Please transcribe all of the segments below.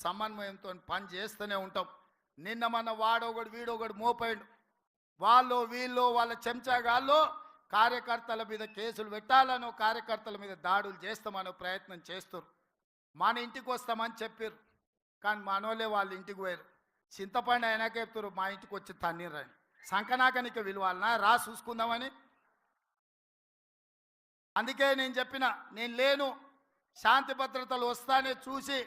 సమన్వయంతో పని చేస్తూనే ఉంటాం. నిన్న మన వాడొకడు వీడొకడు మోపాడు, వాళ్ళు వీళ్ళు వాళ్ళ చెంచాగాళ్ళు కార్యకర్తల మీద కేసులు పెట్టాలనో కార్యకర్తల మీద దాడులు చేస్తామనో ప్రయత్నం చేస్తారు. మన ఇంటికి వస్తామని చెప్పారు, కానీ మనోళ్ళే వాళ్ళ ఇంటికి పోయారు. చింతపండు అయినాక చెప్తారు మా ఇంటికి వచ్చి తన్నీరని. సంకనాకనికి విలువాలనా రా చూసుకుందామని. అందుకే నేను చెప్పిన, నేను లేను, శాంతి భద్రతలు వస్తానే చూసి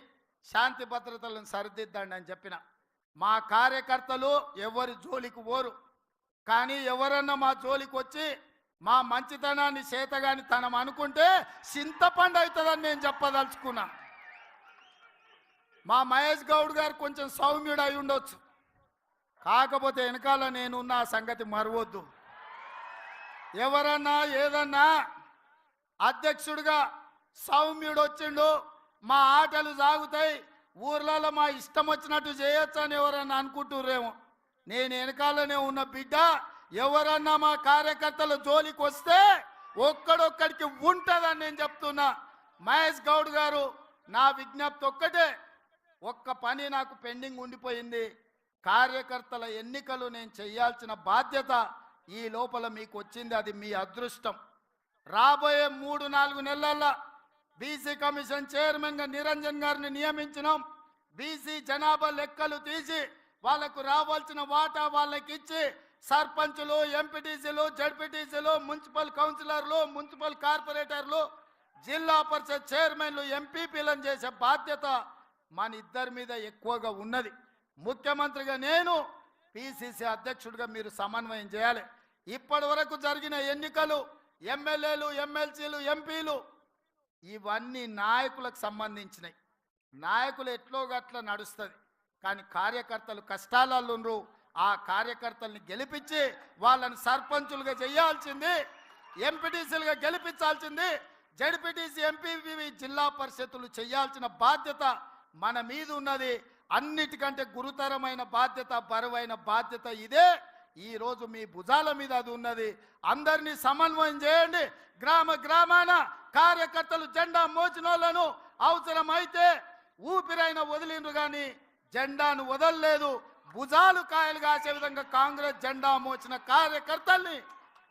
శాంతి భద్రతలను సరిదిద్దండి అని చెప్పిన. మా కార్యకర్తలు ఎవరి జోలికి పోరు, కానీ ఎవరన్నా మా జోలికి వచ్చి మా మంచితనాన్ని చేతగాని తనం అనుకుంటే చింతపండు అవుతుందని నేను చెప్పదలుచుకున్నా. మా మహేష్ గౌడ్ గారు కొంచెం సౌమ్యుడు అయి ఉండొచ్చు, కాకపోతే వెనకాల నేనున్న ఆ సంగతి మరవద్దు. ఎవరన్నా ఏదన్నా అధ్యక్షుడిగా సౌమ్యుడు వచ్చిండు, మా ఆటలు సాగుతాయి, ఊర్లలో మా ఇష్టం వచ్చినట్టు చేయొచ్చు అని ఎవరన్నా అనుకుంటుర్రేమో. నేను వెనకాలనే ఉన్న బిడ్డ, ఎవరన్నా మా కార్యకర్తల జోలికి వస్తే ఒక్కడొక్కడికి ఉంటుందని నేను చెప్తున్నా. మహేష్ గౌడ్ గారు, నా విజ్ఞప్తి ఒక్కటే, ఒక్క పని నాకు పెండింగ్ ఉండిపోయింది. కార్యకర్తల ఎన్నికలు నేను చేయాల్సిన బాధ్యత ఈ లోపల మీకు వచ్చింది, అది మీ అదృష్టం. రాబోయే 3-4 నెలల్లో బీసీ కమిషన్ చైర్మన్గా నిరంజన్ గారిని నియమించినాం. బీసీ జనాభా లెక్కలు తీసి వాళ్ళకు రావాల్సిన వాటా వాళ్ళకి ఇచ్చి సర్పంచులు, ఎంపీటీసీలు, జడ్పీటీసీలు, మున్సిపల్ కౌన్సిలర్లు, మున్సిపల్ కార్పొరేటర్లు, జిల్లా పరిషత్ చైర్మన్లు, ఎంపీపీలను చేసే బాధ్యత మన ఇద్దరి మీద ఎక్కువగా ఉన్నది. ముఖ్యమంత్రిగా నేను, పిసిసి అధ్యక్షుడిగా మీరు సమన్వయం చేయాలి. ఇప్పటి వరకు జరిగిన ఎన్నికలు, ఎమ్మెల్యేలు, ఎమ్మెల్సీలు, ఎంపీలు ఇవన్నీ నాయకులకు సంబంధించినవి. నాయకులు ఎట్లో గట్ల నడుస్తుంది, కానీ కార్యకర్తలు కష్టాలలో ఆ కార్యకర్తల్ని గెలిపించి వాళ్ళని సర్పంచులుగా చేయాల్సింది, ఎంపీటీసీలుగా గెలిపించాల్సింది, జడ్పీటీసీ, ఎంపీపీ, జిల్లా పరిషత్తులు చేయాల్సిన బాధ్యత మన మీద ఉన్నది. అన్నిటికంటే గురుతరమైన బాధ్యత, బరువైన బాధ్యత ఇదే. ఈరోజు మీ భుజాల మీద అది ఉన్నది. అందరినీ సమన్వయం చేయండి. గ్రామ గ్రామాన కార్యకర్తలు జెండా మోచినోళ్లను అవసరమైతే ఊపిరైన వదిలిండ్రు, కానీ జెండాను వదలలేదు. భుజాలు కాయలు కాసే విధంగా కాంగ్రెస్ జెండా మోచిన కార్యకర్తల్ని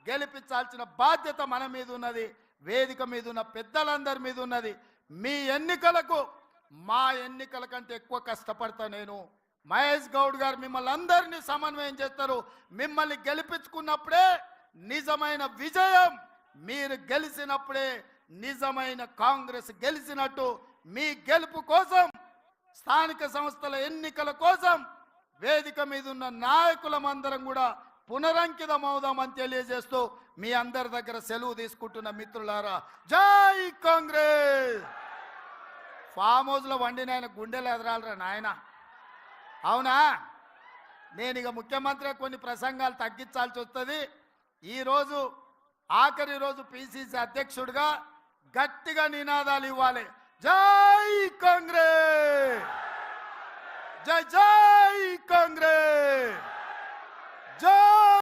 గెలిపించాల్సిన బాధ్యత మన మీద ఉన్నది, వేదిక మీద ఉన్న పెద్దలందరి మీద ఉన్నది. మీ ఎన్నికలకు మా ఎన్నికల కంటే ఎక్కువ కష్టపడతా నేను. మహేష్ గౌడ్ గారు మిమ్మల్ని అందరినీ సమన్వయం చేస్తారు. మిమ్మల్ని గెలిపించుకున్నప్పుడే నిజమైన విజయం, మీరు గెలిచినప్పుడే నిజమైన కాంగ్రెస్ గెలిచినట్టు. మీ గెలుపు కోసం, స్థానిక సంస్థల ఎన్నికల కోసం వేదిక మీద ఉన్న నాయకులమందరం కూడా పునరంకితం అవుదామని తెలియజేస్తూ మీ అందరి దగ్గర సెలవు తీసుకుంటున్న మిత్రులారా, జై కాంగ్రెస్. ఫామ్ హౌస్లో వండిన ఆయన గుండెలు ఎదరాలరా నాయన, అవునా? నేను ఇక ముఖ్యమంత్రి కొన్ని ప్రసంగాలు తగ్గించాల్సి వస్తుంది. ఈరోజు ఆఖరి రోజు పిసిసి అధ్యక్షుడిగా గట్టిగా నినాదాలు ఇవ్వాలి. జై కాంగ్రెస్, జై జై కాంగ్రెస్, జై